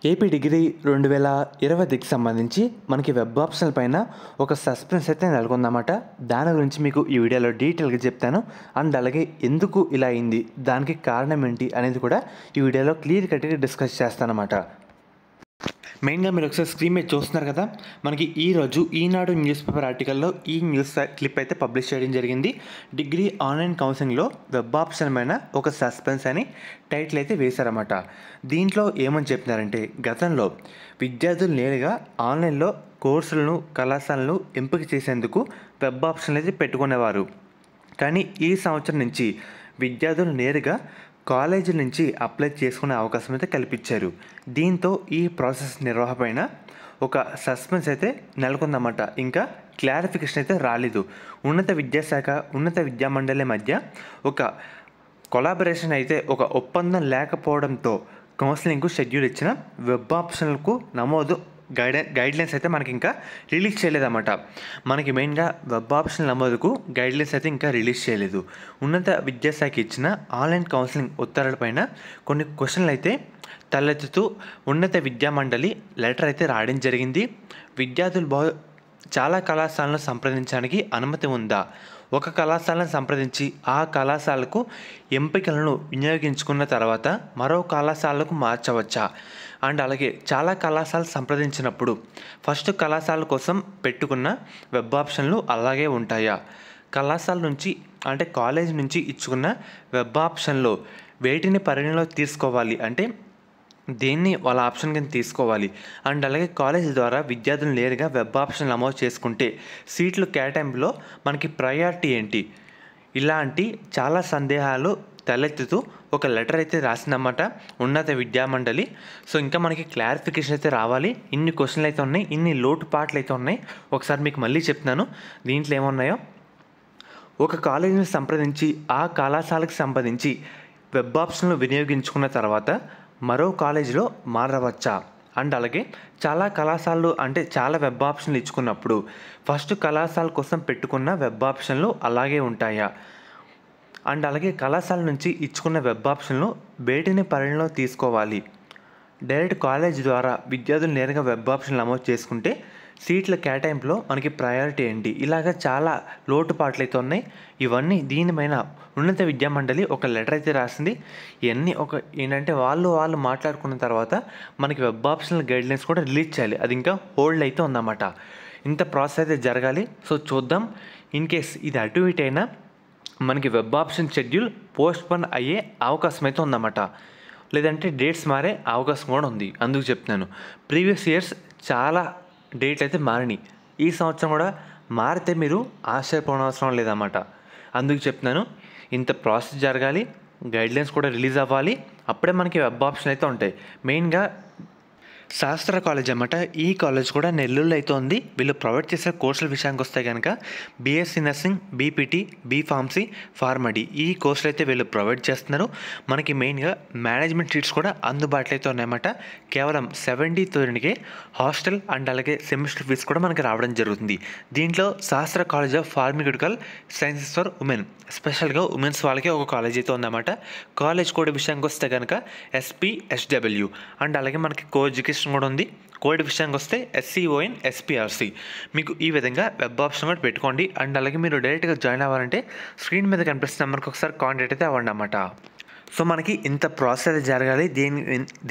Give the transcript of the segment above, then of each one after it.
AP degree 2020కి సంబంధించి మనకి web ఆప్షన్ల పైన ఒక సస్పెన్స్ అయితే నెలకొందన్నమాట. దాని గురించి మీకు ఈ వీడియోలో డీటెయిల్గా చెప్తాను. అండ్ అలాగే ఎందుకు ఇలా అయింది, దానికి కారణం ఏంటి అనేది కూడా ఈ వీడియోలో క్లియర్ కట్గా డిస్కస్ చేస్తానన్నమాట. మెయిన్గా మీరు ఒకసారి స్క్రీన్ మీద చూస్తున్నారు కదా, మనకి ఈరోజు ఈనాడు న్యూస్ పేపర్ ఆర్టికల్లో ఈ న్యూస్ క్లిప్ అయితే పబ్లిష్ చేయడం జరిగింది. డిగ్రీ ఆన్లైన్ కౌన్సిలింగ్లో వెబ్ ఆప్షన్ పైన ఒక సస్పెన్స్ అని టైటిల్ అయితే వేశారన్నమాట. దీంట్లో ఏమని చెప్తున్నారంటే, గతంలో విద్యార్థులు నేరుగా ఆన్లైన్లో కోర్సులను కళాశాలను ఎంపిక చేసేందుకు వెబ్ ఆప్షన్లు అయితే పెట్టుకునేవారు. కానీ ఈ సంవత్సరం నుంచి విద్యార్థులు నేరుగా కాలేజీ నుంచి అప్లై చేసుకునే అవకాశం అయితే కల్పించారు. దీంతో ఈ ప్రాసెస్ నిర్వహణ ఒక సస్పెన్స్ అయితే నెలకొందన్నమాట. ఇంకా క్లారిఫికేషన్ అయితే రాలేదు. ఉన్నత విద్యాశాఖ ఉన్నత విద్యామండలి మధ్య ఒక కొలాబరేషన్ అయితే ఒక ఒప్పందం లేకపోవడంతో కౌన్సిలింగ్కు షెడ్యూల్ ఇచ్చిన వెబ్ ఆప్షన్లకు నమోదు గైడ్లైన్స్ అయితే మనకి ఇంకా రిలీజ్ చేయలేదన్నమాట. మనకి మెయిన్గా వెబ్ ఆప్షన్ నమోదుకు గైడ్లైన్స్ అయితే ఇంకా రిలీజ్ చేయలేదు. ఉన్నత విద్యాశాఖ ఇచ్చిన ఆన్లైన్ కౌన్సిలింగ్ ఉత్తర్వులపైన కొన్ని క్వశ్చన్లు అయితే తలెత్తుతూ ఉన్నత విద్యామండలి లెటర్ అయితే రాయడం జరిగింది. విద్యార్థులు చాలా కళాశాలను సంప్రదించడానికి అనుమతి ఉందా, ఒక కళాశాలను సంప్రదించి ఆ కళాశాలకు ఎంపికలను వినియోగించుకున్న తర్వాత మరో కళాశాలకు మార్చవచ్చా, అండ్ అలాగే చాలా కళాశాలలు సంప్రదించినప్పుడు ఫస్ట్ కళాశాల కోసం పెట్టుకున్న వెబ్ ఆప్షన్లు అలాగే ఉంటాయా, కళాశాల నుంచి అంటే కాలేజ్ నుంచి ఇచ్చుకున్న వెబ్ ఆప్షన్లో వేటిని పరిగణలో తీసుకోవాలి, అంటే దేన్ని వాళ్ళ ఆప్షన్ కింద తీసుకోవాలి, అండ్ అలాగే కాలేజ్ ద్వారా విద్యార్థులు నేరుగా వెబ్ ఆప్షన్ నమోదు చేసుకుంటే సీట్లు కేటాయింపులో మనకి ప్రయారిటీ ఏంటి, ఇలాంటి చాలా సందేహాలు తలెత్తుతూ ఒక లెటర్ అయితే రాసిందన్నమాట ఉన్నత విద్యామండలి. సో ఇంకా మనకి క్లారిఫికేషన్ అయితే రావాలి. ఇన్ని క్వశ్చన్లు అయితే ఉన్నాయి, ఇన్ని లోటుపాట్లు అయితే ఉన్నాయి. ఒకసారి మీకు మళ్ళీ చెప్తున్నాను దీంట్లో ఏమున్నాయో. ఒక కాలేజీని సంప్రదించి ఆ కళాశాలకు సంబంధించి వెబ్ ఆప్షన్లు వినియోగించుకున్న తర్వాత మరో కాలేజీలో మారవచ్చా, అండ్ అలాగే చాలా కళాశాలలు అంటే చాలా వెబ్ ఆప్షన్లు ఇచ్చుకున్నప్పుడు ఫస్ట్ కళాశాల కోసం పెట్టుకున్న వెబ్ ఆప్షన్లు అలాగే ఉంటాయా, అండ్ అలాగే కళాశాల నుంచి ఇచ్చుకున్న వెబ్ ఆప్షన్లు వేటిని పరిగణలో తీసుకోవాలి, డైరెక్ట్ కాలేజ్ ద్వారా విద్యార్థులు నేరుగా వెబ్ ఆప్షన్ నమోదు చేసుకుంటే సీట్ల కేటాయింపులో మనకి ప్రయారిటీ ఏంటి, ఇలాగ చాలా లోటుపాట్లు అయితే ఉన్నాయి. ఇవన్నీ దీనిపైన ఉన్నత విద్యామండలి ఒక లెటర్ అయితే రాసింది. ఇవన్నీ ఒక ఏంటంటే వాళ్ళు మాట్లాడుకున్న తర్వాత మనకి వెబ్ ఆప్షనల్ గైడ్లైన్స్ కూడా రిలీజ్ చేయాలి. అది ఇంకా హోల్డ్ అయితే ఉందన్నమాట. ఇంత ప్రాసెస్ అయితే జరగాలి. సో చూద్దాం. ఇన్ కేస్ ఇది అటు ఇటు అయినా మనకి వెబ్ ఆప్షన్ షెడ్యూల్ పోస్ట్పోన్ అయ్యే అవకాశం అయితే ఉందన్నమాట. లేదంటే డేట్స్ మారే అవకాశం కూడా ఉంది. అందుకు చెప్తున్నాను, ప్రీవియస్ ఇయర్స్ చాలా డేట్లు అయితే మారినాయి. ఈ సంవత్సరం కూడా మారితే మీరు ఆశ్చర్యపోనవసరం లేదన్నమాట. అందుకు చెప్తున్నాను, ఇంత ప్రాసెస్ జరగాలి, గైడ్లైన్స్ కూడా రిలీజ్ అవ్వాలి, అప్పుడే మనకి వెబ్ ఆప్షన్ అయితే ఉంటాయి. మెయిన్గా శాస్త్ర కాలేజ్ అన్నమాట. ఈ కాలేజ్ కూడా నెల్లూరులో అయితే ఉంది. వీళ్ళు ప్రొవైడ్ చేసే కోర్సుల విషయానికి వస్తే కనుక BSc nursing, BPT, B Pharmacy, PharmD ఈ కోర్సులు అయితే వీళ్ళు ప్రొవైడ్ చేస్తున్నారు. మనకి మెయిన్గా మేనేజ్మెంట్ సీట్స్ కూడా అందుబాటులో అయితే ఉన్నాయన్నమాట. కేవలం 70,000కే హాస్టల్ అండ్ అలాగే సెమిస్టర్ ఫీజు కూడా మనకి రావడం జరుగుతుంది. దీంట్లో శాస్త్ర college of pharmaceutical sciences for women, స్పెషల్గా ఉమెన్స్ వాళ్ళకి ఒక కాలేజ్ అయితే ఉందన్నమాట. కాలేజ్ కోడ్ విషయానికి వస్తే కనుక SPSW అండ్ అలాగే మనకి కో ఎడ్యుకేషన్ కూడా ఉంది. కోడ్ విషయానికి వస్తే SCON SPRC. మీకు ఈ విధంగా వెబ్ ఆప్షన్ కూడా పెట్టుకోండి. అండ్ అలాగే మీరు డైరెక్ట్గా జాయిన్ అవ్వాలంటే స్క్రీన్ మీద కనిపిస్తున్న నెంబర్కి ఒకసారి కాంటాక్ట్ అయితే అవ్వండి అన్నమాట. సో మనకి ఇంత ప్రాసెస్ జరగాలి.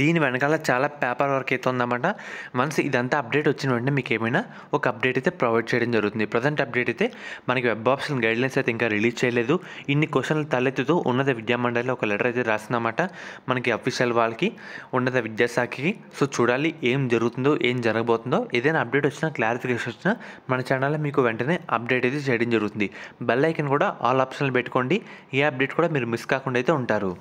దీని వెనకాల చాలా పేపర్ వర్క్ అయితే ఉందన్నమాట. వన్స్ ఇదంతా అప్డేట్ వచ్చిన వెంటనే మీకు ఏమైనా ఒక అప్డేట్ అయితే ప్రొవైడ్ చేయడం జరుగుతుంది. ప్రజెంట్ అప్డేట్ అయితే మనకి వెబ్ ఆప్షన్ గైడ్లైన్స్ అయితే ఇంకా రిలీజ్ చేయలేదు. ఇన్ని క్వశ్చన్లు తలెత్తుతూ ఉన్నత విద్యామండలి ఒక లెటర్ అయితే రాసిందన్నమాట మనకి అఫీషియల్ వాళ్ళకి, ఉన్నత విద్యాశాఖకి. సో చూడాలి ఏం జరుగుతుందో, ఏం జరగబోతుందో. ఏదైనా అప్డేట్ వచ్చినా, క్లారిఫికేషన్ వచ్చినా మన ఛానల్లో మీకు వెంటనే అప్డేట్ అయితే చేయడం జరుగుతుంది. బెల్ ఐకన్ కూడా ఆల్ ఆప్షన్లు పెట్టుకోండి. ఏ అప్డేట్ కూడా మీరు మిస్ కాకుండా అయితే ఉంటారు.